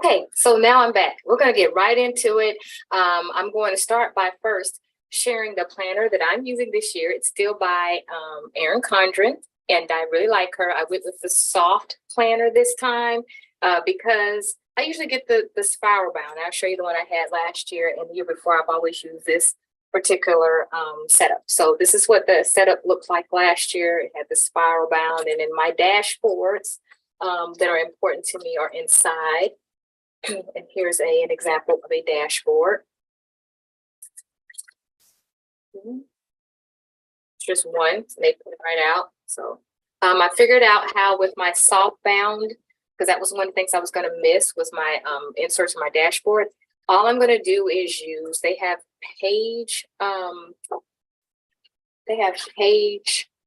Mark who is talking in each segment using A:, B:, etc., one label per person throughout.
A: Okay, so now I'm back. We're going to get right into it. I'm going to start by first sharing the planner that I'm using this year. It's still by Erin Condren, and I really like her. I went with the soft planner this time because I usually get the spiral bound. I'll show you the one I had last year and the year before. I've always used this particular setup. So this is what the setup looked like last year. It had the spiral bound, and then my dashboards that are important to me are inside. And here's an example of a dashboard. Just one, so they put it right out. So I figured out how with my soft bound, because that was one of the things I was going to miss was my inserts in my dashboard. All I'm going to do is use, they have page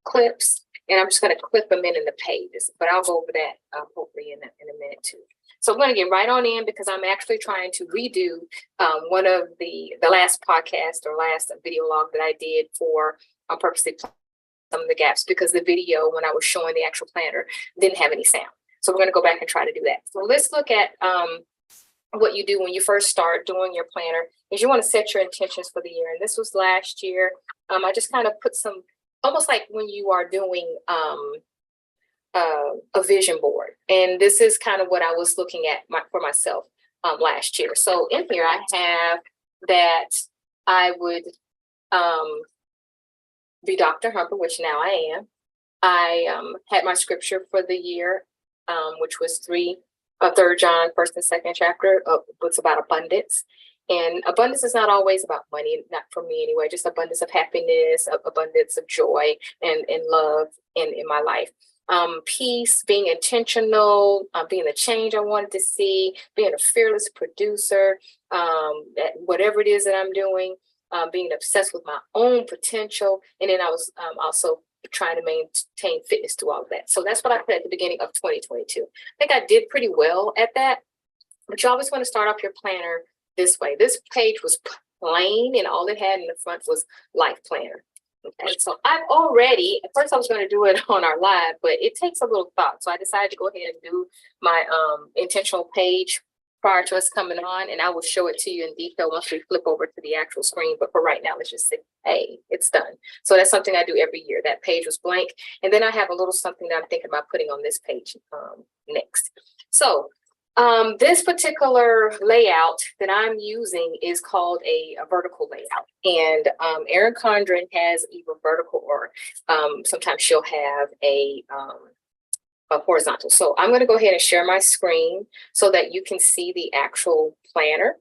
A: clips, and I'm just going to clip them in the pages, but I'll go over that hopefully in a minute too. So I'm going to get right on in because I'm actually trying to redo one of the last podcast or last video log that I did for purposely some of the gaps, because the video when I was showing the actual planner didn't have any sound. So we're going to go back and try to do that. So let's look at what you do when you first start doing your planner is you want to set your intentions for the year. And this was last year. I just kind of put some, almost like when you are doing a vision board. And this is kind of what I was looking at for myself last year. So in here I have that I would be Dr. Humper, which now I am. I had my scripture for the year, which was 3 John, 1st and 2nd chapter. It's about abundance. And abundance is not always about money, not for me anyway, just abundance of happiness, abundance of joy and love in my life. Peace, being intentional, being the change I wanted to see, being a fearless producer, whatever it is that I'm doing, being obsessed with my own potential. And then I was also trying to maintain fitness through all of that. So that's what I put at the beginning of 2022. I think I did pretty well at that, but you always want to start off your planner this way. This page was plain and all it had in the front was life planner. Okay, so I've already, at first I was going to do it on our live, but it takes a little thought. So I decided to go ahead and do my intentional page prior to us coming on, and I will show it to you in detail once we flip over to the actual screen. But for right now, let's just say, hey, it's done. So that's something I do every year. That page was blank. And then I have a little something that I'm thinking about putting on this page next. So this particular layout that I'm using is called a vertical layout. And Erin Condren has either vertical or sometimes she'll have a horizontal. So I'm going to go ahead and share my screen so that you can see the actual planner.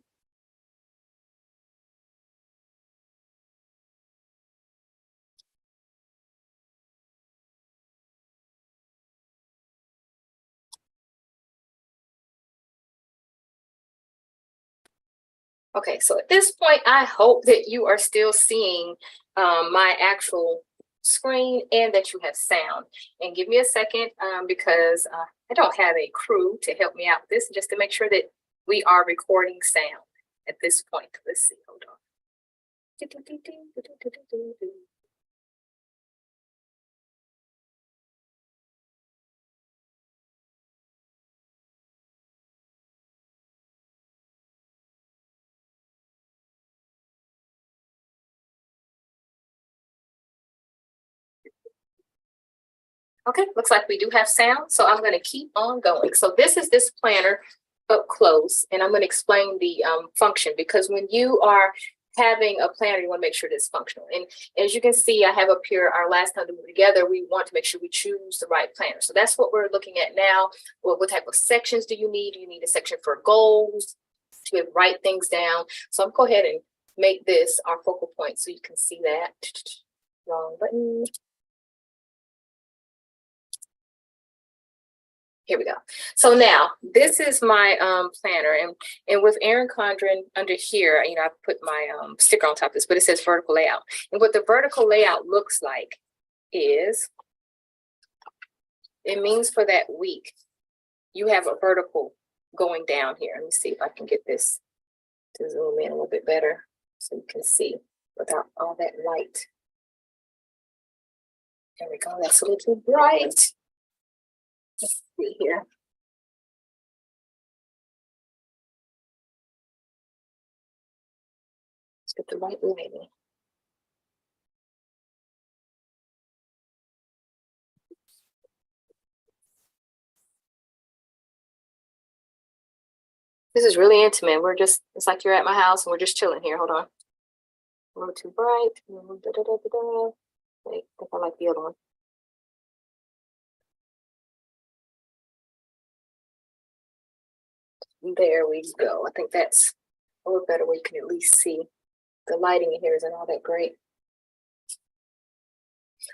A: Okay, so at this point, I hope that you are still seeing my actual screen and that you have sound. And give me a second because I don't have a crew to help me out with this, just to make sure that we are recording sound at this point. Let's see, hold on. Okay, looks like we do have sound, so I'm going to keep on going. So this is this planner up close, and I'm going to explain the function, because when you are having a planner, you want to make sure that it's functional. And as you can see, I have up here our last time that we were together, we want to make sure we choose the right planner. So that's what we're looking at now. Well, what type of sections do you need? You need a section for goals, to write things down. So I'm going to go ahead and make this our focal point so you can see that. Wrong button. Here we go. So now this is my planner, and with Erin Condren under here, you know, I put my sticker on top of this, but it says vertical layout. And what the vertical layout looks like is, it means for that week, you have a vertical going down here. Let me see if I can get this to zoom in a little bit better so you can see without all that light. There we go. That's a little too bright. Let's see here. Get the right lighting. This is really intimate. It's like you're at my house and we're just chilling here. Hold on. A little too bright. Wait, I think I like the other one. There we go. I think that's a little better where you can at least see. The lighting in here isn't all that great.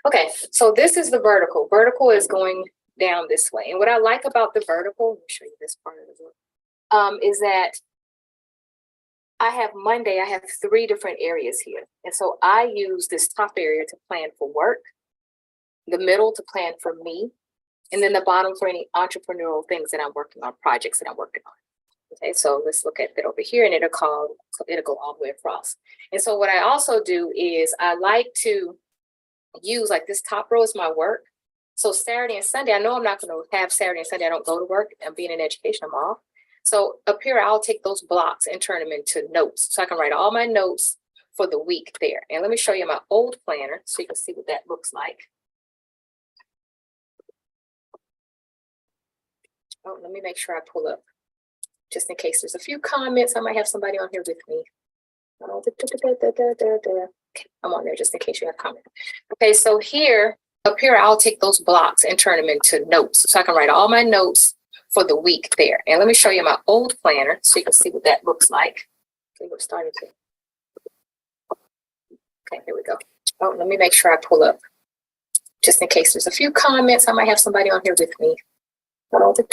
A: Okay, so this is the vertical. Vertical is going down this way. And what I like about the vertical, let me show you this part of the book, is that I have Monday, I have 3 different areas here. And so I use this top area to plan for work, the middle to plan for me, and then the bottom for any entrepreneurial things that I'm working on, projects that I'm working on. Okay, so let's look at that over here, and it'll go all the way across. And so what I also do is I like to use, like, this top row is my work. So Saturday and Sunday, I know I'm not going to have Saturday and Sunday. I don't go to work. I'm being in education. I'm off. So up here, I'll take those blocks and turn them into notes. So I can write all my notes for the week there. And let me show you my old planner so you can see what that looks like. Oh, let me make sure I pull up, just in case there's a few comments. I might have somebody on here with me. Okay, I'm on there just in case you have comments. Okay, so here, up here, I'll take those blocks and turn them into notes. So I can write all my notes for the week there. And let me show you my old planner so you can see what that looks like. Okay, we're starting to. Okay, here we go. Oh, let me make sure I pull up, just in case there's a few comments. I might have somebody on here with me. Okay,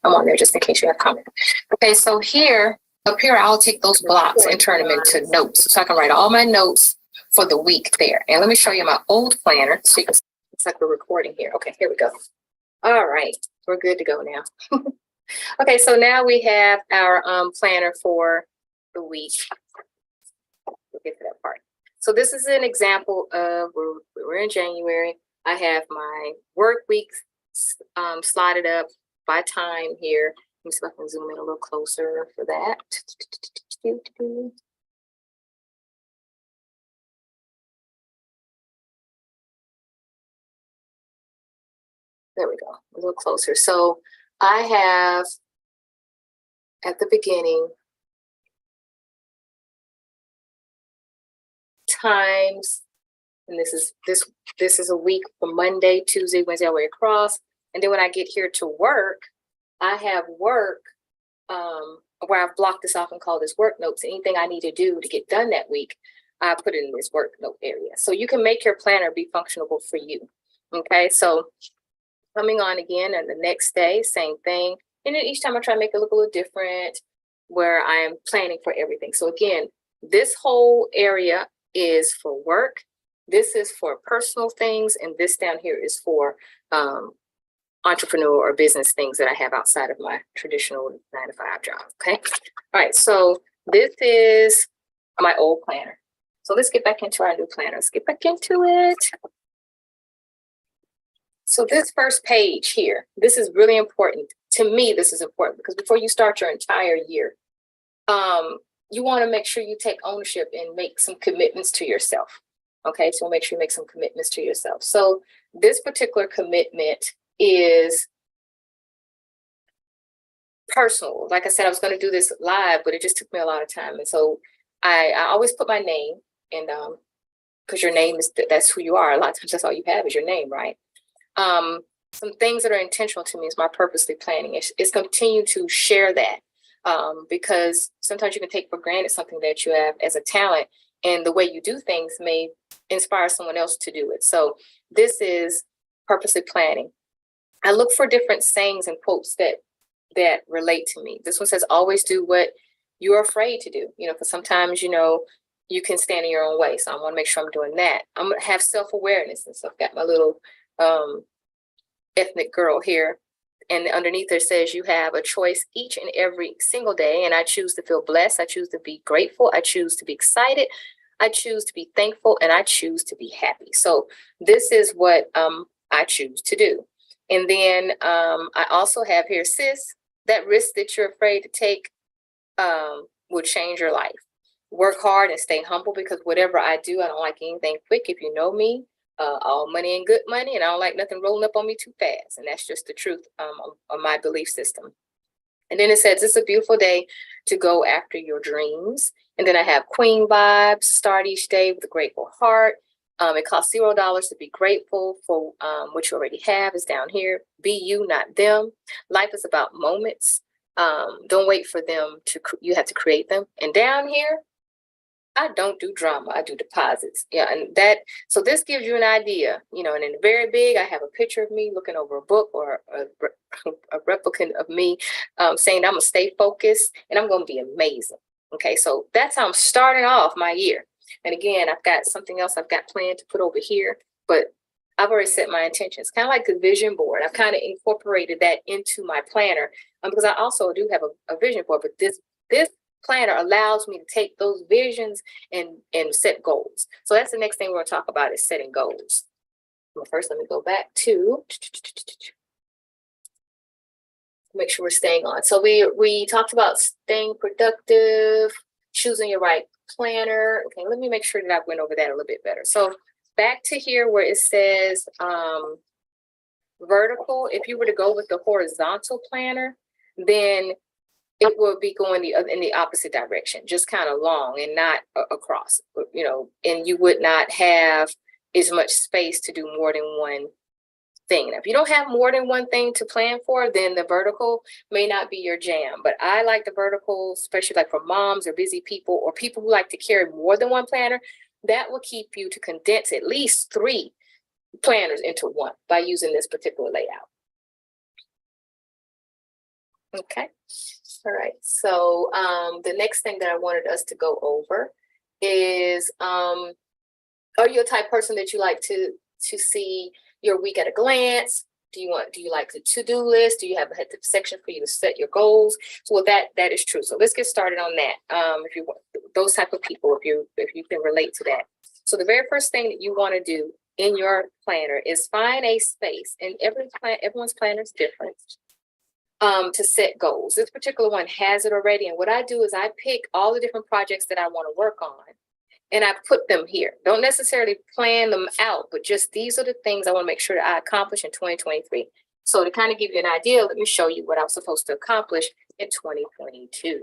A: I'm on there just in case you have comments. Okay, so here, up here, I'll take those blocks and turn them into notes. So I can write all my notes for the week there. And let me show you my old planner so you can see. It's like we're recording here. Okay, here we go. All right, we're good to go now. Okay, so now we have our planner for the week. We'll get to that part. So this is an example of, we're in January. I have my work weeks slotted up by time here. Let me see if I can zoom in a little closer for that. There we go, a little closer. So I have at the beginning times, and this is a week from Monday, Tuesday, Wednesday, all the way across. And then when I get here to work, I have work where I've blocked this off and called this work notes. Anything I need to do to get done that week, I put it in this work note area. So you can make your planner be functional for you. Okay, so coming on again, and the next day, same thing. And then each time I try to make it look a little different, where I am planning for everything. So again, this whole area is for work. This is for personal things. And this down here is for entrepreneur or business things that I have outside of my traditional 9-to-5 job. Okay. All right. So this is my old planner. So let's get back into our new planner. Let's get back into it. So this first page here, this is really important. To me, this is important because before you start your entire year, you want to make sure you take ownership and make some commitments to yourself. Okay, so make sure you make some commitments to yourself. So this particular commitment is personal. Like I said, I was going to do this live, but it just took me a lot of time. And so I always put my name, and because your name is, that's who you are. A lot of times that's all you have is your name, right? Some things that are intentional to me is my purposely planning. It's continue to share that because sometimes you can take for granted something that you have as a talent, and the way you do things may inspire someone else to do it. So this is purposely planning. I look for different sayings and quotes that relate to me. This one says, always do what you're afraid to do, because sometimes, you can stand in your own way. So I want to make sure I'm doing that. I'm going to have self-awareness. And so I've got my little ethnic girl here. And underneath there says you have a choice each and every single day. And I choose to feel blessed. I choose to be grateful. I choose to be excited. I choose to be thankful, and I choose to be happy. So this is what I choose to do. And then I also have here, sis, that risk that you're afraid to take will change your life. work hard and stay humble, because whatever I do, I don't like anything quick. If you know me, all money and good money, and I don't like nothing rolling up on me too fast. And that's just the truth of my belief system. And then it says, it's a beautiful day to go after your dreams. And then I have Queen vibes, start each day with a grateful heart. It costs $0 to be grateful for what you already have is down here. Be you, not them. Life is about moments. Don't wait for them you have to create them. And down here, I don't do drama. I do deposits. Yeah. And so this gives you an idea, and in the very big, I have a picture of me looking over a book, or a replicant of me saying I'm going to stay focused and I'm going to be amazing. Okay. So that's how I'm starting off my year. And again, I've got something else I've got planned to put over here, but I've already set my intentions, kind of like the vision board. I've kind of incorporated that into my planner because I also do have a vision board, but this planner allows me to take those visions and set goals. So that's the next thing we're going to talk about, is setting goals. Well, first, let me go back to make sure we're staying on. So we talked about staying productive, choosing your right planner. Okay, let me make sure that I went over that a little bit better. So back to here where it says vertical. If you were to go with the horizontal planner, then it will be going in the opposite direction, just kind of long and not across, and you would not have as much space to do more than one thing. And if you don't have more than one thing to plan for, then the vertical may not be your jam. But I like the vertical, especially like for moms or busy people or people who like to carry more than one planner. That will keep you to condense at least 3 planners into one by using this particular layout. Okay. All right. So the next thing that I wanted us to go over is, are you a type person that you like to see your week at a glance? Do you like the to-do list? Do you have a section for you to set your goals? So well, that is true. So let's get started on that. If you want those type of people, if you can relate to that. So the very first thing that you want to do in your planner is find a space, and everyone's planner is different, to set goals. This particular one has it already. And what I do is I pick all the different projects that I want to work on, and I put them here. Don't necessarily plan them out, but just these are the things I want to make sure that I accomplish in 2023. So to kind of give you an idea, let me show you what I was supposed to accomplish in 2022.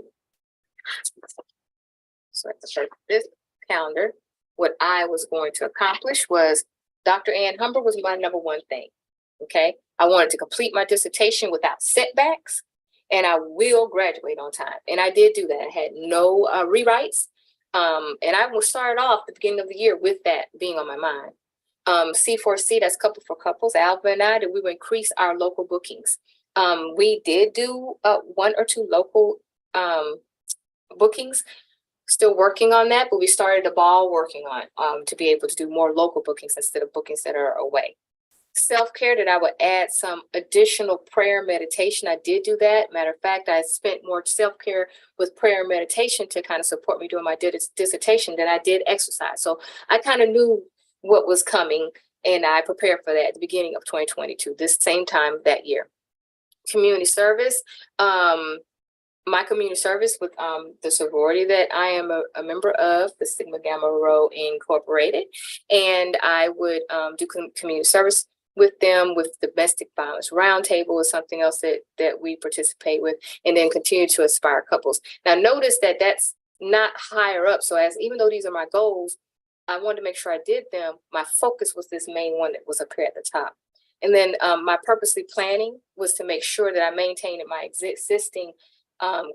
A: So at the start of this calendar, what I was going to accomplish was Dr. Ann Humber was my number one thing. Okay. I wanted to complete my dissertation without setbacks, and I will graduate on time. And I did do that. I had no rewrites. And I will start off at the beginning of the year with that being on my mind. C4C, that's Couple for Couples. Alva and I, that we will increase our local bookings. We did do 1 or 2 local bookings. Still working on that, but we started the ball working on to be able to do more local bookings instead of bookings that are away. Self-care, that I would add some additional prayer meditation. I did do that. Matter of fact, I spent more self-care with prayer and meditation to kind of support me during my dissertation than I did exercise. So I kind of knew what was coming, and I prepared for that at the beginning of 2022, this same time that year. Community service. My community service with the sorority that I am a member of, the Sigma Gamma Rho Incorporated, and I would do community service with them. With Domestic Violence Roundtable is something else that we participate with, and then continue to inspire couples. Now notice that that's not higher up. So even though these are my goals, I wanted to make sure I did them. My focus was this main one that was up here at the top. And then my purposely planning was to make sure that I maintained my existing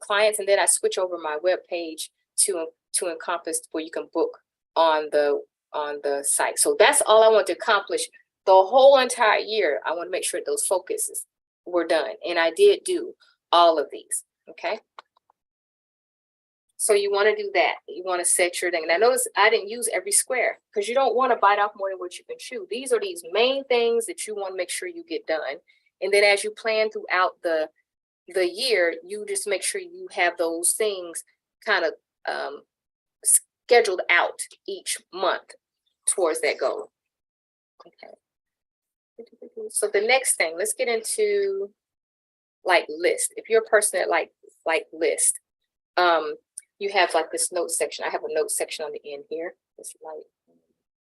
A: clients, and then I switch over my web page to encompass where you can book on the site. So that's all I want to accomplish the whole entire year. I want to make sure those focuses were done, and I did do all of these. Okay. So you want to do that. You want to set your thing. And I notice I didn't use every square because you don't want to bite off more than what you can chew. These are these main things that you want to make sure you get done. And then as you plan throughout the year, you just make sure you have those things kind of scheduled out each month towards that goal. Okay. So the next thing, let's get into like list. If you're a person that like list, you have like this note section. I have a note section on the end here. This light,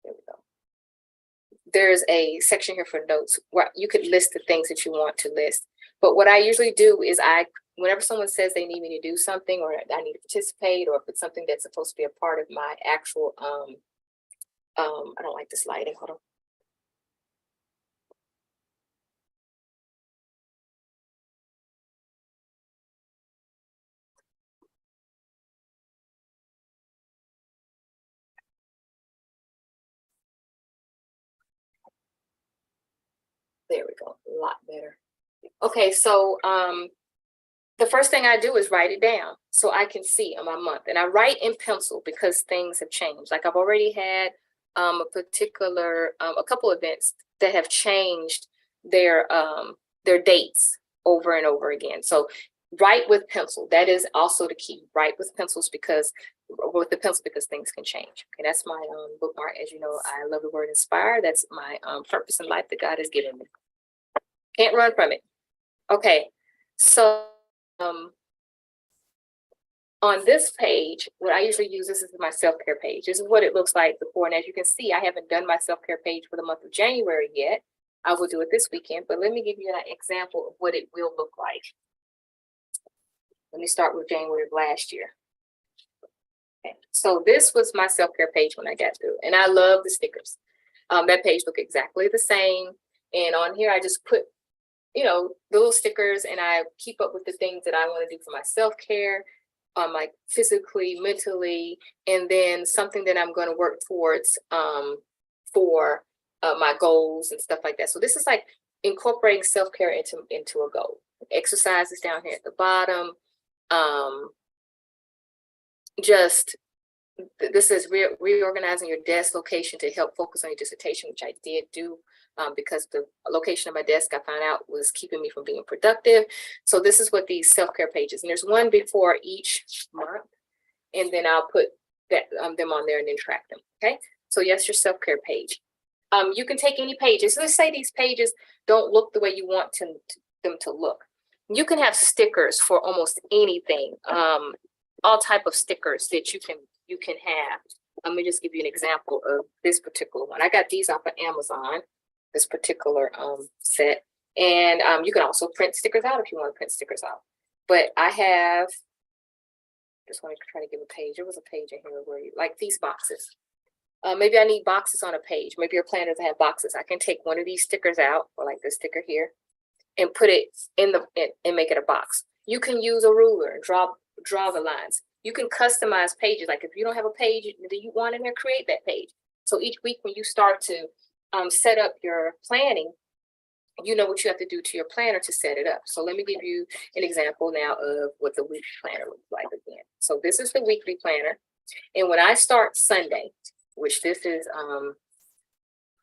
A: there we go. There's a section here for notes where you could list the things that you want to list. But what I usually do is whenever someone says they need me to do something, or I need to participate, or if it's something that's supposed to be a part of my actual, I don't like this lighting, hold on. There we go, a lot better. Okay, so the first thing I do is write it down so I can see on my month. And I write in pencil because things have changed. Like I've already had a couple events that have changed their dates over and over again. So write with pencil. That is also the key. Write with pencils because things can change. Okay, that's my bookmark. As you know, I love the word inspire. That's my purpose in life that God has given me. Can't run from it. Okay, so on this page, what I usually use, this is my self-care page. This is what it looks like before. And as you can see, I haven't done my self-care page for the month of January yet. I will do it this weekend, but let me give you an example of what it will look like. Let me start with January of last year. Okay. So this was my self-care page when I got through, and I love the stickers. That page looked exactly the same. And on here, I just put, the little stickers, and I keep up with the things that I want to do for my self-care, like physically, mentally, and then something that I'm going to work towards for my goals and stuff like that. So this is like incorporating self-care into a goal. Exercises down here at the bottom. This is reorganizing your desk location to help focus on your dissertation, which I did do because the location of my desk I found out was keeping me from being productive. So this is what these self-care pages, and there's one before each month, and then I'll put them on there and then track them. Okay, so yes, your self-care page. You can take any pages. Let's say these pages don't look the way you want them to look. You can have stickers for almost anything. All type of stickers that you can have. Let me just give you an example of this particular one. I got these off of Amazon, this particular set. And you can also print stickers out if you want to print stickers out. But I have, just want to try to give a page. There was a page in here where you, like these boxes. Maybe I need boxes on a page. Maybe your plan doesn't have boxes. I can take one of these stickers out, or like this sticker here, and put it and make it a box. You can use a ruler and draw the lines. You can customize pages. Like if you don't have a page that you want in there, create that page. So each week when you start to set up your planning, you know what you have to do to your planner to set it up. So let me give you an example now of what the weekly planner looks like again. So this is the weekly planner. And when I start Sunday, which this is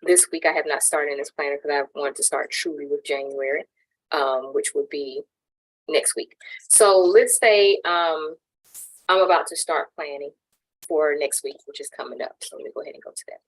A: this week, I have not started in this planner because I wanted to start truly with January, which would be next week. So let's say I'm about to start planning for next week, which is coming up. So let me go ahead and go to that.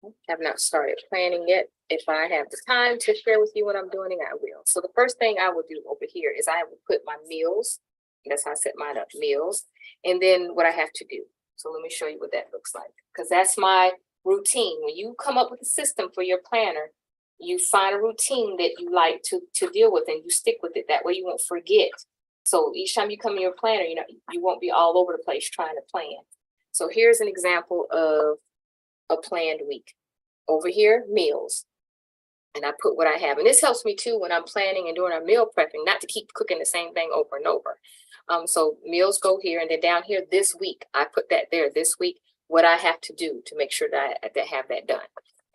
A: I have not started planning yet. If I have the time to share with you what I'm doing, I will. So the first thing I will do over here is I will put my meals. That's how I set mine up, meals. And then what I have to do. So let me show you what that looks like, because that's my routine. When you come up with a system for your planner, you find a routine that you like to deal with, and you stick with it. That way you won't forget. So each time you come in your planner, you won't be all over the place trying to plan. So here's an example of a planned week. Over here, meals. And I put what I have. And this helps me too when I'm planning and doing our meal prepping, not to keep cooking the same thing over and over. So meals go here, and then down here this week, I put that there this week, what I have to do to make sure that I have that done.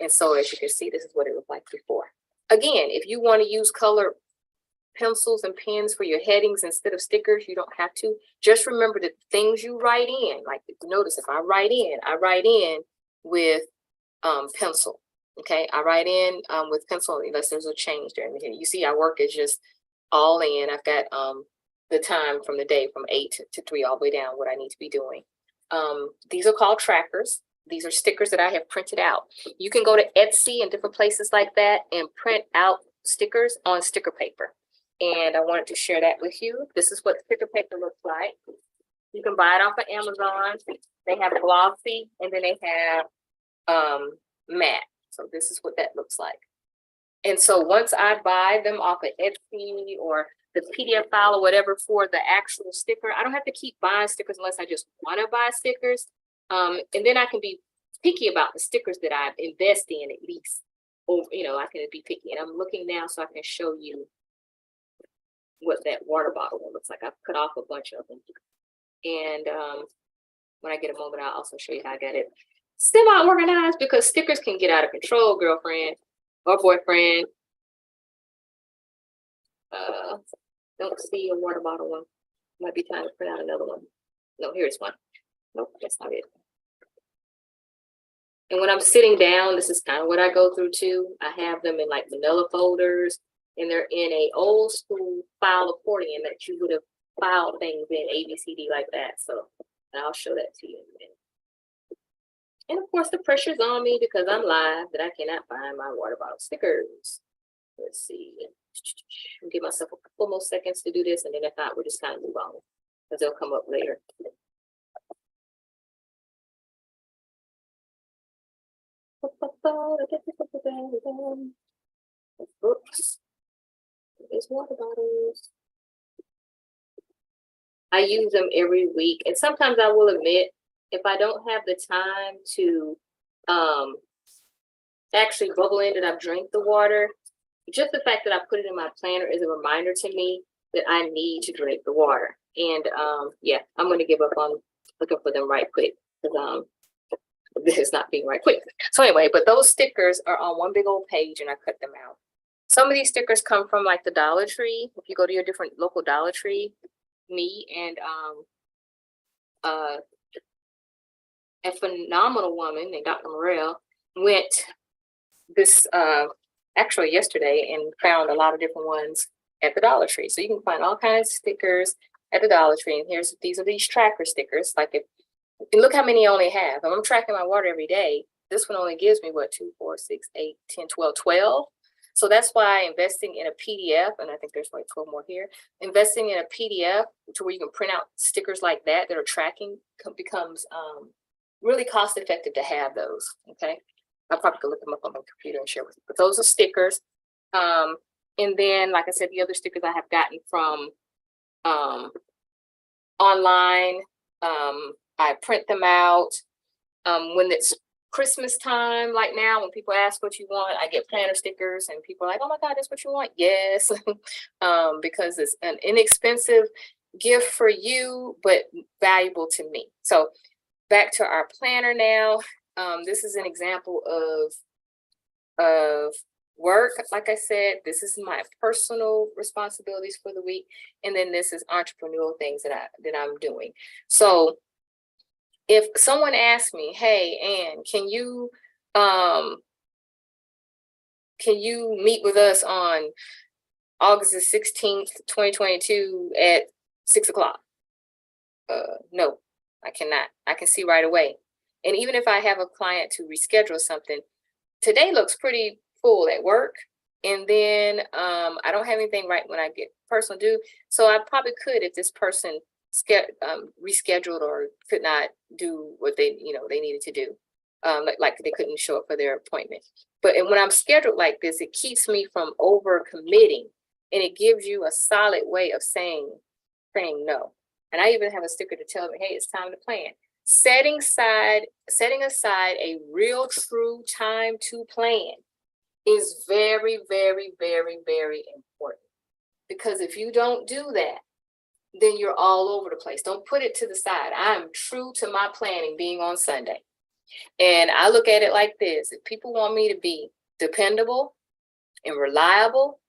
A: And so as you can see, this is what it looked like before. Again, if you want to use color pencils and pens for your headings instead of stickers, you don't have to. Just remember the things you write in. Like notice if I write in with pencil. Okay, I write in with pencil unless there's a change there. You see, our work is just all in. I've got the time from the day from 8 to 3 all the way down what I need to be doing. These are called trackers. These are stickers that I have printed out. You can go to Etsy and different places like that and print out stickers on sticker paper. and I wanted to share that with you. This is what sticker paper looks like. You can buy it off of Amazon. They have glossy, and then they have matte. So this is what that looks like. And so once I buy them off of Etsy or the PDF file or whatever for the actual sticker, I don't have to keep buying stickers unless I just want to buy stickers. And then I can be picky about the stickers that I invest in at least. Or, I can be picky. And I'm looking now so I can show you what that water bottle one looks like. I've cut off a bunch of them. And when I get a moment, I'll also show you how I got it semi-organized, because stickers can get out of control, girlfriend or boyfriend. Don't see a water bottle one. Might be time to print out another one. No, here's one. Nope, that's not it. And when I'm sitting down, this is kind of what I go through too. I have them in like manila folders, and they're in a old school file accordion that you would have filed things in ABCD like that. So I'll show that to you in a minute. And of course, the pressure's on me because I'm live that I cannot find my water bottle stickers. Let's see. I'll give myself a couple more seconds to do this, and then if not, we'll just kind of move on because they'll come up later. Oops. There's water bottles. I use them every week, and sometimes I will admit, if I don't have the time to actually bubble in that I've drank the water, just the fact that I put it in my planner is a reminder to me that I need to drink the water. And yeah, I'm going to give up on looking for them right quick because this is not being right quick. So anyway, but those stickers are on one big old page, and I cut them out. Some of these stickers come from like the Dollar Tree. If you go to your different local Dollar Tree, me and a phenomenal woman named Dr. Morel went this actually yesterday and found a lot of different ones at the Dollar Tree. So you can find all kinds of stickers at the Dollar Tree. And these are these tracker stickers. Like if look how many I only have. If I'm tracking my water every day, this one only gives me what, 2, 4, 6, 8, 10, 12, 12. So that's why investing in a PDF, and I think there's like 12 more here, investing in a PDF to where you can print out stickers like that are tracking becomes really cost effective to have those. Okay. I probably could look them up on my computer and share with you, but those are stickers. And then, like I said, the other stickers I have gotten from online. I print them out when it's Christmas time, like now, when people ask what you want, I get planner stickers, and people are like, "Oh my God, that's what you want?" Yes, because it's an inexpensive gift for you, but valuable to me. So back to our planner now. This is an example of work. Like I said, this is my personal responsibilities for the week, and then this is entrepreneurial things that I'm doing. So if someone asks me, "Hey, Ann, can you meet with us on August the 16th, 2022 at 6:00? No, I cannot. I can see right away. And even if I have a client to reschedule something, today looks pretty full at work. And then I don't have anything right when I get personal due. So I probably could, if this person rescheduled or could not do what they needed to do, like they couldn't show up for their appointment. But when I'm scheduled like this, it keeps me from over committing, and it gives you a solid way of saying no. And I even have a sticker to tell me, "Hey, it's time to plan." Setting aside a real true time to plan is very, very, very, very important, because if you don't do that, then you're all over the place. Don't put it to the side. I'm true to my planning being on Sunday. And I look at it like this: if people want me to be dependable and reliable,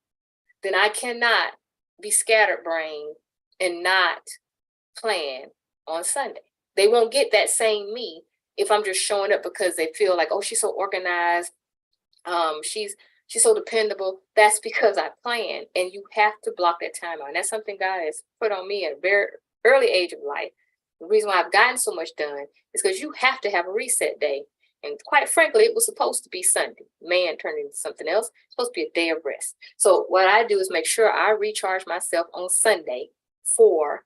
A: then I cannot be scatterbrained and not plan on Sunday. They won't get that same me if I'm just showing up because they feel like, "Oh, she's so organized. She's so dependable." That's because I plan, and you have to block that time out. And that's something God has put on me at a very early age of life. The reason why I've gotten so much done is because you have to have a reset day. And quite frankly, it was supposed to be Sunday. Man turned into something else. It's supposed to be a day of rest. So what I do is make sure I recharge myself on Sunday for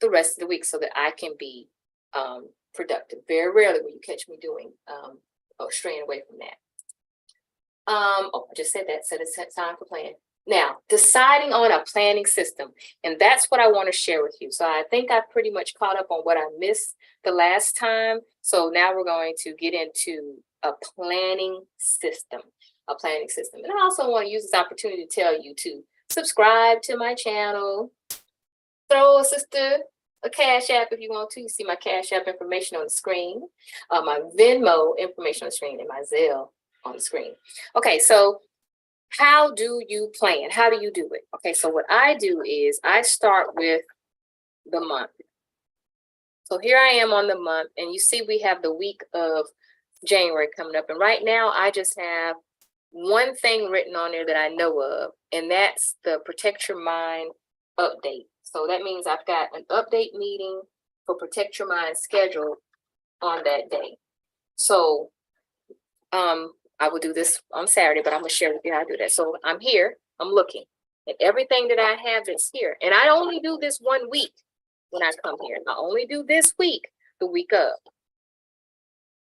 A: the rest of the week so that I can be productive. Very rarely will you catch me doing straying away from that. I just said that, said it's time for planning. Now, deciding on a planning system, and that's what I want to share with you. So I think I pretty much caught up on what I missed the last time. So now we're going to get into a planning system, And I also want to use this opportunity to tell you to subscribe to my channel, throw a sister a Cash App if you want to. You see my Cash App information on the screen, my Venmo information on the screen, and my Zelle on the screen. Okay, so how do you plan? How do you do it? Okay, so what I do is I start with the month. So here I am on the month, and you see we have the week of January coming up. And right now I just have one thing written on there that I know of, and that's the Protect Your Mind update. So that means I've got an update meeting for Protect Your Mind scheduled on that day. So I will do this on Saturday, but I'm gonna share with you how I do that. So I'm here, I'm looking at everything that I have that's here. And I only do this 1 week when I come here. I only do this week, the week of.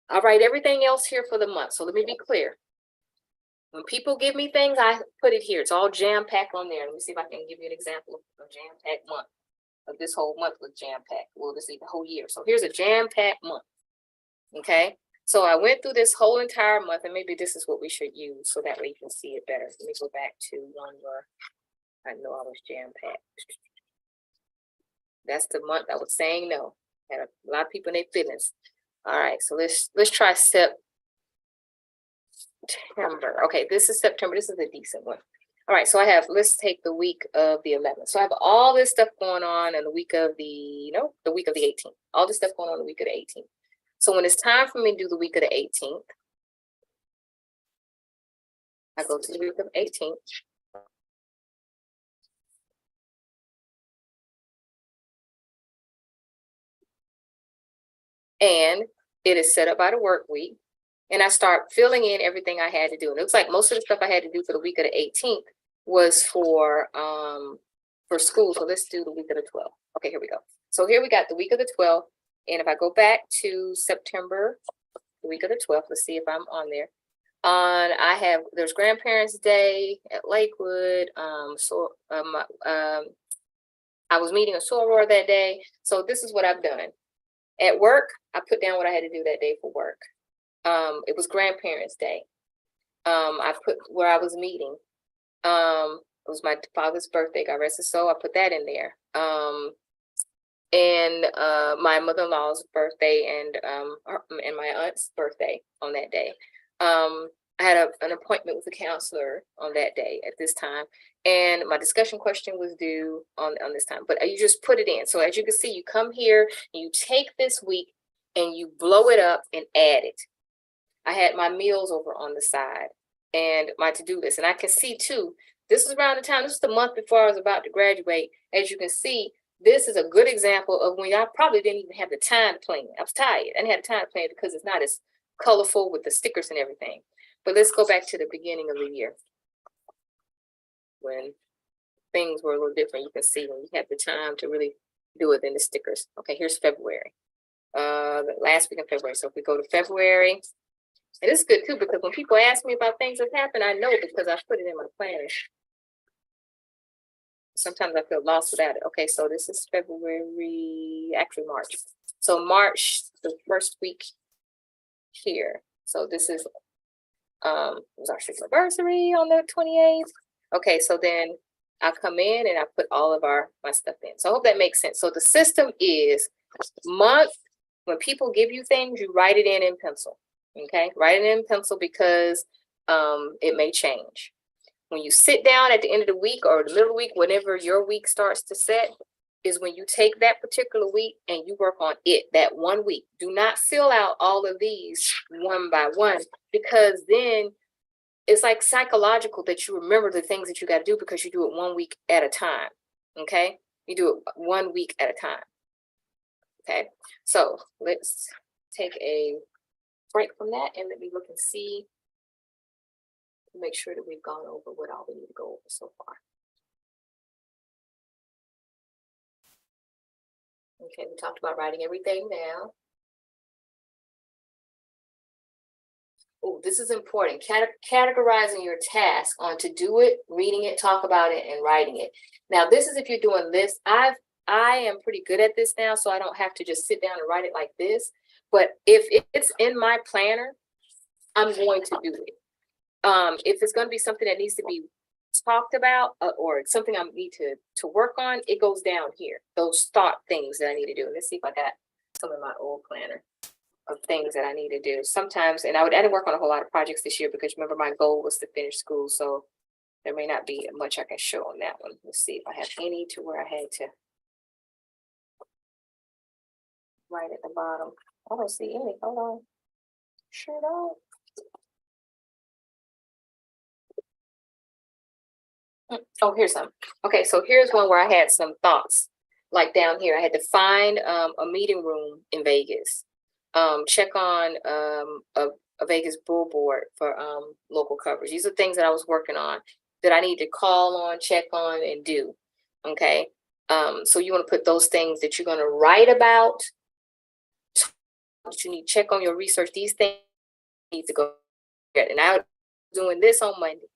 A: I write everything else here for the month. So let me be clear. When people give me things, I put it here. It's all jam-packed on there. Let me see if I can give you an example of a jam-packed month. Of this whole month was jam-packed. Well, this is the whole year. So here's a jam-packed month. Okay. So I went through this whole entire month, and maybe this is what we should use so that way you can see it better. Let me go back to one where I know I was jam-packed. That's the month I was saying no. Had a lot of people in their feelings. All right, so let's try September. Okay, this is September. This is a decent one. All right, so let's take the week of the 11th. So I have all this stuff going on in the week of the week of the 18th. All this stuff going on in the week of the 18th. So when it's time for me to do the week of the 18th, I go to the week of the 18th. And it is set up by the work week. And I start filling in everything I had to do. And it looks like most of the stuff I had to do for the week of the 18th was for school. So let's do the week of the 12th. Okay, here we go. So here we got the week of the 12th. And if I go back to September, the week of the 12th, let's see if I'm on there. There's Grandparents' Day at Lakewood. I was meeting a soror that day. So this is what I've done. At work, I put down what I had to do that day for work. It was Grandparents' Day. I put where I was meeting. It was my father's birthday, God rest his soul. I put that in there. And my mother-in-law's birthday and my aunt's birthday on that day. I had an appointment with a counselor on that day at this time, and my discussion question was due on this time. But you just put it in. So as you can see, you come here and you take this week and you blow it up and add it. I had my meals over on the side and my to-do list, and I can see too. This is around the time. This is the month before I was about to graduate. As you can see, this is a good example of when I probably didn't even have the time to plan. I was tired. I didn't have the time to plan because it's not as colorful with the stickers and everything. But let's go back to the beginning of the year when things were a little different. You can see when you had the time to really do it in the stickers. Okay, here's February. The last week of February. So if we go to February, and it's good too because when people ask me about things that happen, I know because I put it in my planner. Sometimes I feel lost without it. Okay, so this is February, actually March. So March, the first week here. So this is, it was our 6th anniversary on the 28th. Okay, so then I come in and I put all of my stuff in. So I hope that makes sense. So the system is month. When people give you things, you write it in pencil. Okay, write it in pencil because it may change. When you sit down at the end of the week or the middle of the week, whenever your week starts to set, is when you take that particular week and you work on it that 1 week. Do not fill out all of these one by one, because then it's like psychological that you remember the things that you got to do because you do it 1 week at a time. Okay, you do it 1 week at a time. Okay, so let's take a break from that and let me look and see, make sure that we've gone over what all we need to go over so far. Okay, we talked about writing everything down. Oh, this is important. Categorizing your task on to do it, reading it, talk about it, and writing it. Now, this is if you're doing this. I am pretty good at this now, so I don't have to just sit down and write it like this. But if it's in my planner, I'm going to do it. If it's going to be something that needs to be talked about or something I need to work on, it goes down here. Those thought things that I need to do. Let's see if I got some in my old planner of things that I need to do. Sometimes, and I didn't work on a whole lot of projects this year because remember my goal was to finish school, so there may not be much I can show on that one. Let's see if I have any to where I had to write at the bottom. I don't see any. Hold on. Sure don't. Oh, here's some. Okay, so here's one where I had some thoughts. Like down here, I had to find a meeting room in Vegas. Check on a Vegas billboard for local coverage. These are things that I was working on that I need to call on, check on, and do. Okay. So you want to put those things that you're going to write about, that you need to check on your research. These things need to go. And I'm doing this on Monday.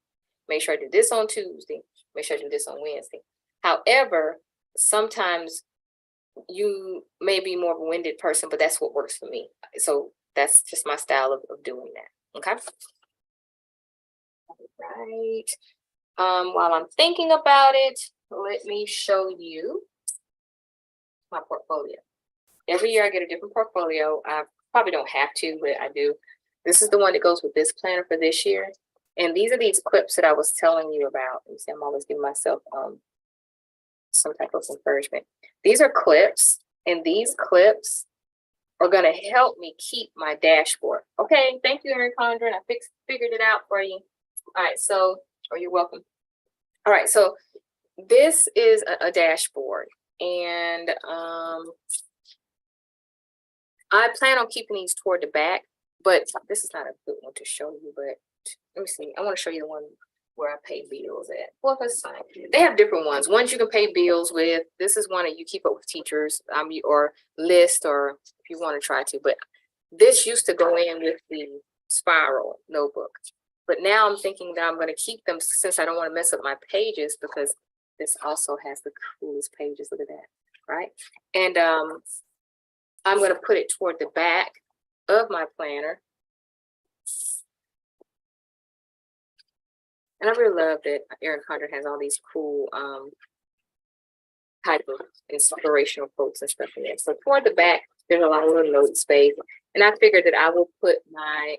A: Make sure I do this on Tuesday. Make sure I do this on Wednesday. However, sometimes you may be more of a winded person, but that's what works for me. So that's just my style of doing that. Okay. All right. While I'm thinking about it, let me show you my portfolio. Every year I get a different portfolio. I probably don't have to, but I do. This is the one that goes with this planner for this year. And these are these clips that I was telling you about. You see, I'm always giving myself some type of encouragement. These are clips, and these clips are going to help me keep my dashboard. Okay, thank you, Erin Condren. I figured it out for you. All right, so, oh, you're welcome. All right, so this is a dashboard, and I plan on keeping these toward the back, but this is not a good one to show you, but let me see. I want to show you the one where I pay bills at. Well, that's fine. They have different ones. Ones you can pay bills with. This is one that you keep up with teachers, or list, or if you want to try to. But this used to go in with the spiral notebook. But now I'm thinking that I'm going to keep them since I don't want to mess up my pages, because this also has the coolest pages. Look at that, right? And I'm going to put it toward the back of my planner. And I really love that Erin Condren has all these cool type of inspirational quotes and stuff in there. So toward the back, there's a lot of little note space. And I figured that I will put my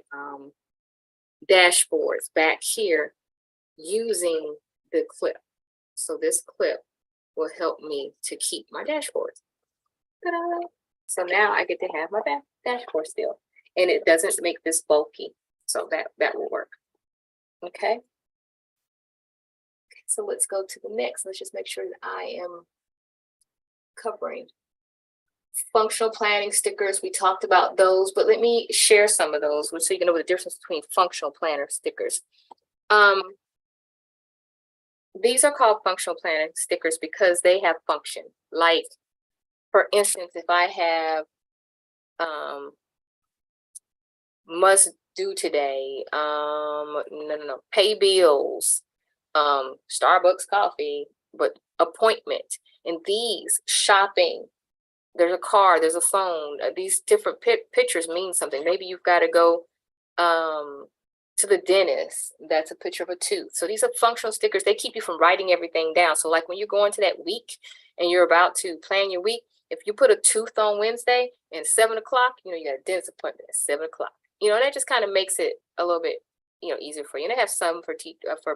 A: dashboards back here using the clip. So this clip will help me to keep my dashboards. Ta-da! So now I get to have my dashboard still. And it doesn't make this bulky. So that will work. Okay. So let's go to the next. Let's just make sure that I am covering functional planning stickers. We talked about those, but let me share some of those so you can know the difference between functional planner stickers. These are called functional planner stickers because they have function. Like, for instance, if I have must do today, pay bills, Starbucks coffee, but appointment, and these shopping, there's a car, there's a phone, these different pictures mean something. Maybe you've got to go to the dentist. That's a picture of a tooth. So these are functional stickers. They keep you from writing everything down. So like when you go into that week and you're about to plan your week, if you put a tooth on Wednesday and 7 o'clock, you got a dentist appointment at 7 o'clock. That just kind of makes it a little bit easier for you. And they have some for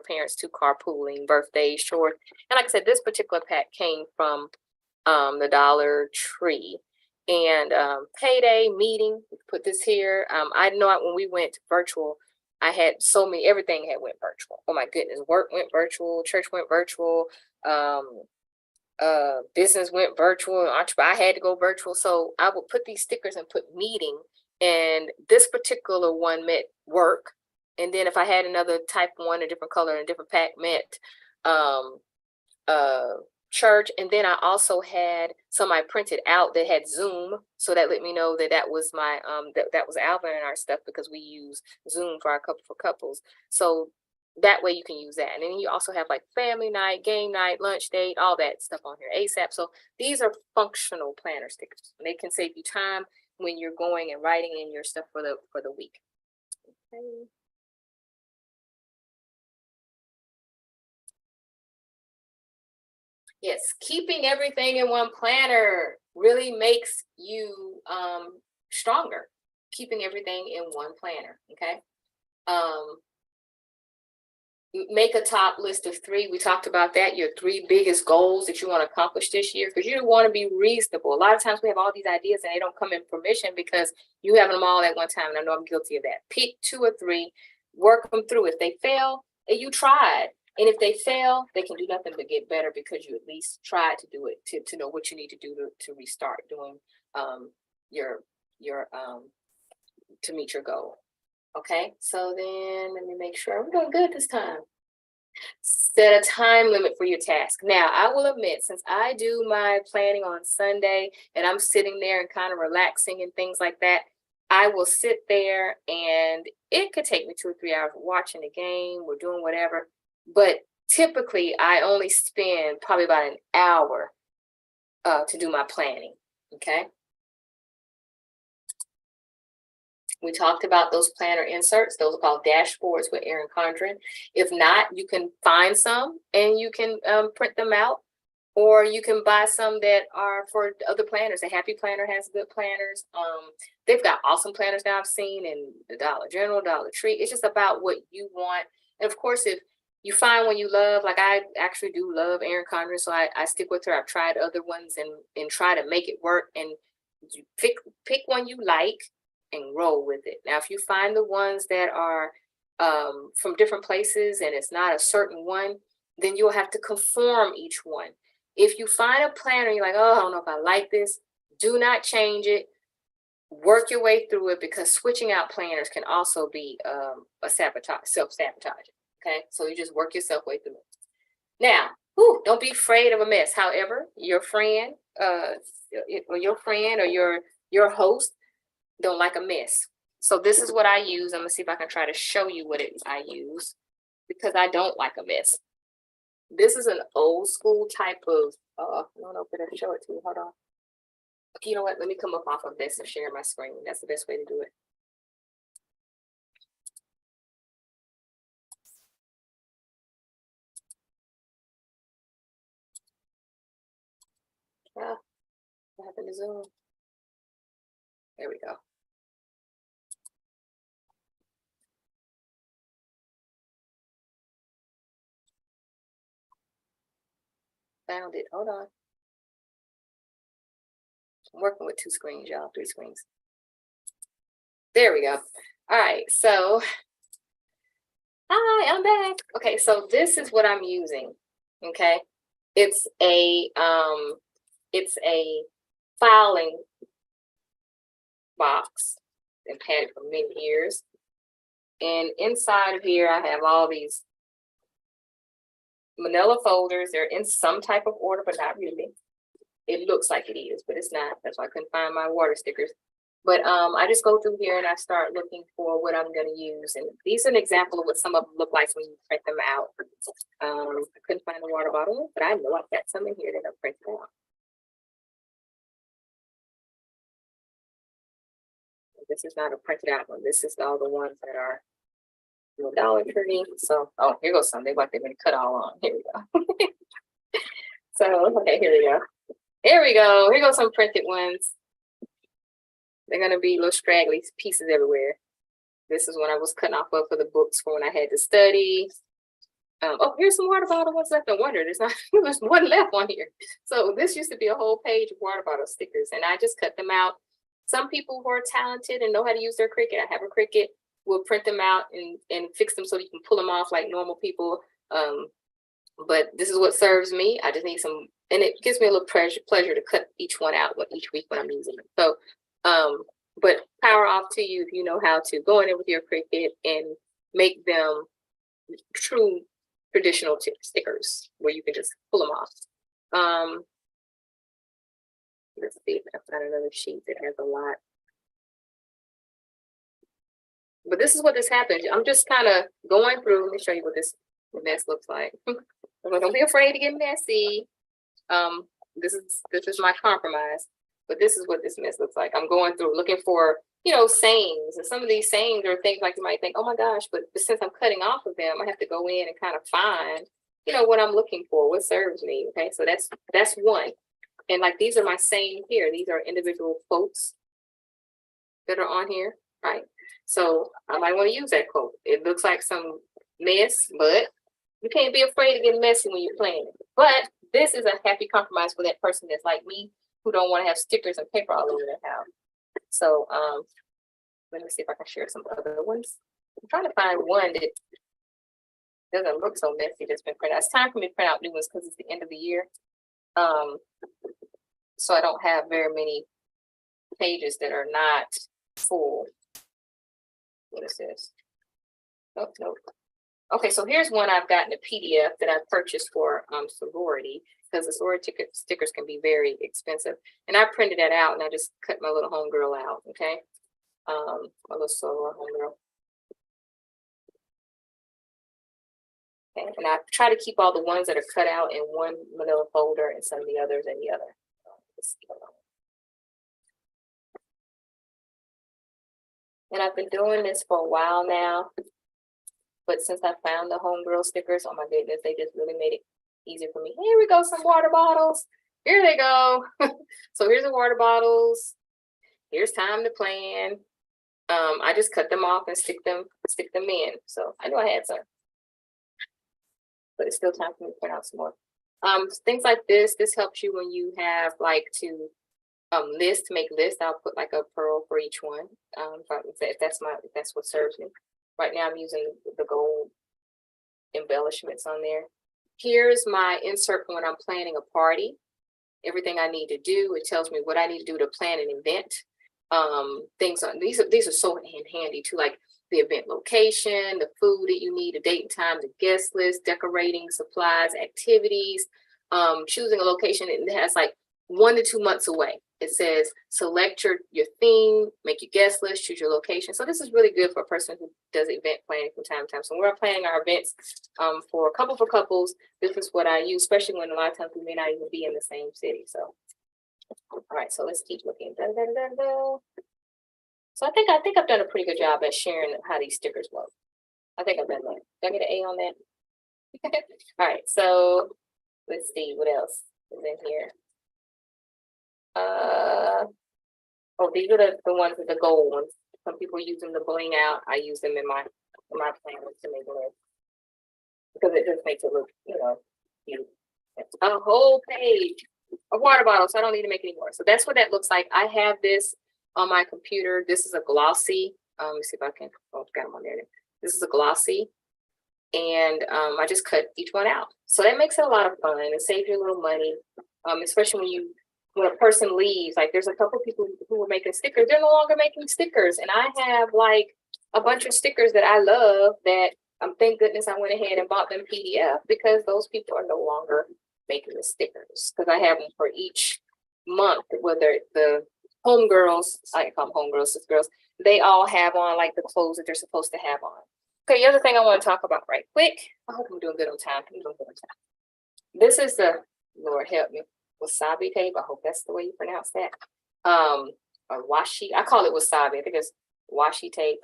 A: parents too, carpooling, birthdays, short. And like I said, this particular pack came from the Dollar Tree. And payday meeting, put this here. I know when we went virtual, I had everything had went virtual. Oh my goodness, work went virtual, church went virtual, business went virtual, I had to go virtual. So I would put these stickers and put meeting and this particular one meant work. And then if I had another type one, a different color and a different pack meant church. And then I also had some I printed out that had Zoom, so that let me know that that was my that was Alvin and our stuff, because we use Zoom for our couple for couples. So that way you can use that. And then you also have like family night, game night, lunch date, all that stuff on here ASAP. So these are functional planner stickers. They can save you time when you're going and writing in your stuff for the week. Okay. Yes, keeping everything in one planner really makes you stronger. Keeping everything in one planner, okay? Make a top list of 3. We talked about that, your 3 biggest goals that you want to accomplish this year, because you want to be reasonable. A lot of times we have all these ideas and they don't come in fruition because you have them all at one time. And I know I'm guilty of that. Pick 2 or 3, work them through. If they fail, you tried. And if they fail, they can do nothing but get better because you at least tried to do it, to know what you need to do to restart doing your to meet your goal. Okay, so then let me make sure we're doing good this time. Set a time limit for your task. Now, I will admit, since I do my planning on Sunday and I'm sitting there and kind of relaxing and things like that, I will sit there and it could take me 2 or 3 hours watching the game or doing whatever. But typically, I only spend probably about an hour to do my planning. Okay. We talked about those planner inserts. Those are called dashboards with Erin Condren. If not, you can find some and you can print them out, or you can buy some that are for other planners. The Happy Planner has good planners. They've got awesome planners now I've seen in the Dollar General, Dollar Tree. It's just about what you want. And of course, if you find one you love, like I actually do love Erin Condren, so I stick with her. I've tried other ones and try to make it work. And you pick one you like and roll with it. Now, if you find the ones that are from different places and it's not a certain one, then you'll have to conform each one. If you find a planner, you're like, oh, I don't know if I like this, do not change it. Work your way through it, because switching out planners can also be a self-sabotage. Okay, so you just work yourself way through it. Now, don't be afraid of a mess. However, your friend, or your host don't like a mess. So this is what I use. I'm gonna see if I can try to show you what I use, because I don't like a mess. This is an old school type of, I don't know if I can show it to you. Hold on. You know what? Let me come up off of this and share my screen. That's the best way to do it. What happened to Zoom? There we go. Found it. Hold on. I'm working with 2 screens, y'all, 3 screens. There we go. All right, so hi, I'm back. Okay, so this is what I'm using. Okay, it's a filing box. I've had it for many years, and inside of here I have all these manila folders. They're in some type of order, but not really. It looks like it is, but it's not. That's why I couldn't find my water stickers. But I just go through here and I start looking for what I'm going to use. And these are an example of what some of them look like when you print them out. I couldn't find the water bottle, but I know I've got some in here that I've printed out. This is not a printed out one. This is all the ones that are Dollar Tree. So, oh, here goes some. They've been cut all on. Here we go. So, okay, here we go. Here we go. Here goes some printed ones. They're going to be little straggly pieces everywhere. This is when I was cutting off of for the books for when I had to study. Oh, here's some water bottle ones left. No wonder there's one left on here. So this used to be a whole page of water bottle stickers, and I just cut them out. Some people who are talented and know how to use their Cricut, I have a Cricut, will print them out and fix them so you can pull them off like normal people. But this is what serves me. I just need some, and it gives me a little pleasure to cut each one out each week when I'm using it. So But power off to you if you know how to go in there with your Cricut and make them true traditional stickers where you can just pull them off. Let's see if I find another sheet that has a lot. But this is what this happens. I'm just kind of going through. Let me show you what this mess looks like. Don't be afraid to get messy. This is my compromise. But this is what this mess looks like. I'm going through looking for, you know, sayings. And some of these sayings are things like you might think, oh my gosh, but since I'm cutting off of them, I have to go in and kind of find, you know, what I'm looking for, what serves me. Okay, so that's one. And like these are my saying here. These are individual quotes that are on here, right? So I might want to use that quote. It looks like some mess, but you can't be afraid to get messy when you're playing it. But this is a happy compromise for that person that's like me, who don't want to have stickers and paper all over their house. So let me see if I can share some other ones. I'm trying to find one that doesn't look so messy that's been printed out. It's time for me to print out new ones because it's the end of the year. So I don't have very many pages that are not full. What is this? Oh, no. Okay, so here's one I've gotten a PDF that I purchased for sorority, because the sorority stickers can be very expensive. And I printed that out and I just cut my little homegirl out, okay? My little soror homegirl. Okay, and I try to keep all the ones that are cut out in one manila folder and some of the others in the other. And I've been doing this for a while now, but since I found the homegirl stickers, oh my goodness, they just really made it easier for me. Here we go, some water bottles. Here they go. So here's the water bottles. Here's time to plan. I just cut them off and stick them in. So I know I had some, but it's still time for me to print out some more. Things like this helps you when you have like to make lists. I'll put like a pearl for each one. If that's what serves me. Right now I'm using the gold embellishments on there. Here's my insert for when I'm planning a party. Everything I need to do. It tells me what I need to do to plan an event. These are so handy too, like the event location, the food that you need, the date and time, the guest list, decorating, supplies, activities, choosing a location. It has like 1 to 2 months away. It says select your theme, make your guest list, choose your location. So this is really good for a person who does event planning from time to time. So when we're planning our events for couples, this is what I use, especially when a lot of times we may not even be in the same city. So all right, so let's keep looking. So I think I've done a pretty good job at sharing how these stickers work. I think I've done that. Did I get an A on that? All right, so let's see what else is in here. Oh, these are the ones with the gold ones. Some people use them to bling out. I use them in my planners to make it, because it just makes it look, you know, cute. A whole page of water bottles. So I don't need to make any more. So that's what that looks like. I have this on my computer. This is a glossy. Let me see if I can. Oh, got them on there. This is a glossy, and I just cut each one out. So that makes it a lot of fun. It saves you a little money, especially when a person leaves. Like there's a couple people who were making stickers. They're no longer making stickers, and I have like a bunch of stickers that I love that. Thank goodness I went ahead and bought them PDF, because those people are no longer making the stickers, because I have them for each month. Whether the homegirls, I call them homegirls, sis girls, they all have on like the clothes that they're supposed to have on. Okay, the other thing I want to talk about right quick. I hope I'm doing good on time. This is the, Lord help me, wasabi tape. I hope that's the way you pronounce that. Or washi. I call it wasabi. I think it's washi tape.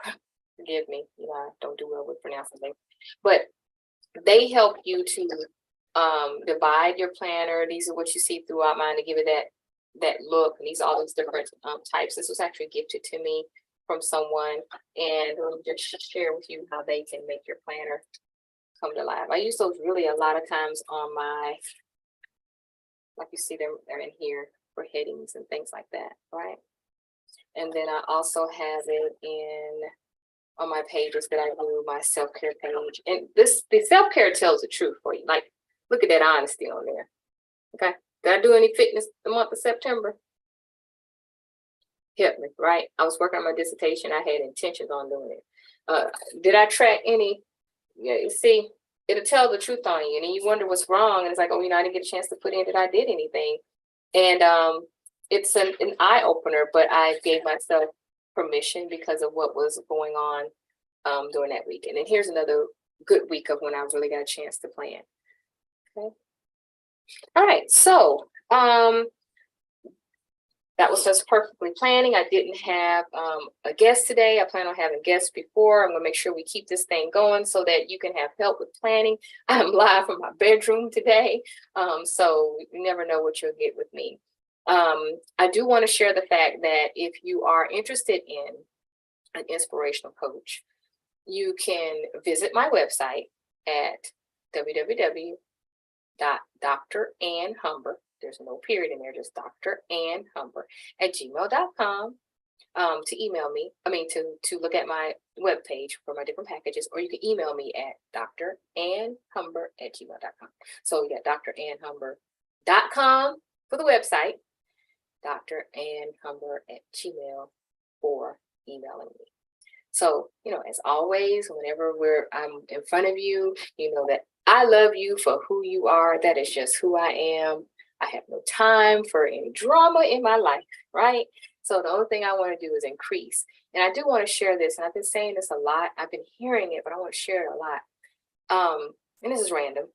A: Forgive me, you know, I don't do well with pronouncing things. But they help you to divide your planner. These are what you see throughout mine to give it that look. And these are all these different types. This was actually gifted to me from someone, and let me just share with you how they can make your planner come to life. I use those really a lot of times on my, like you see them, they're in here for headings and things like that, right? And then I also have it on my pages that I do, my self-care page. And the self-care tells the truth for you. Like, look at that honesty on there. Okay. Did I do any fitness the month of September? Help me, right? I was working on my dissertation. I had intentions on doing it. Did I track any? Yeah, you see, it'll tell the truth on you, and then you wonder what's wrong. And it's like, oh, I didn't get a chance to put in that I did anything. And it's an eye opener, but I gave myself permission because of what was going on during that week. And then here's another good week of when I really got a chance to plan. Okay. All right. So that was just perfectly planning. I didn't have a guest today. I plan on having guests before. I'm gonna make sure we keep this thing going so that you can have help with planning. I'm live from my bedroom today. So you never know what you'll get with me. I do want to share the fact that if you are interested in an inspirational coach, you can visit my website at www.drannhumber. There's no period in there, just drannhumber@gmail.com to email me. To look at my webpage for my different packages, or you can email me at drannhumber@gmail.com. So you got drannhumber.com for the website, drannhumber@gmail for emailing me. So, as always, whenever I'm in front of you, you know that I love you for who you are. That is just who I am. I have no time for any drama in my life, right? So the only thing I want to do is increase. And I do want to share this, and I've been saying this a lot. I've been hearing it, but I want to share it a lot. And this is random.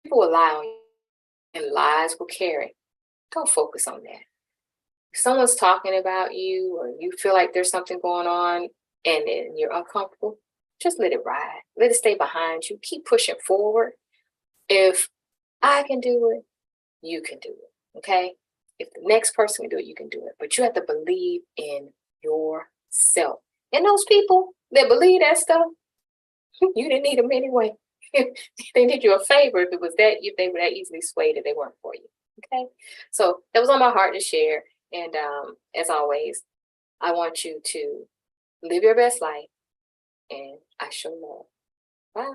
A: People will lie on you, and lies will carry. Don't focus on that. If someone's talking about you, or you feel like there's something going on and you're uncomfortable, just let it ride. Let it stay behind you. Keep pushing forward. If I can do it, you can do it. Okay? If the next person can do it, you can do it. But you have to believe in yourself. And those people that believe that stuff, you didn't need them anyway. They did you a favor if they were that easily swayed that they weren't for you. Okay? So that was on my heart to share. And as always, I want you to live your best life, and I show love. Bye.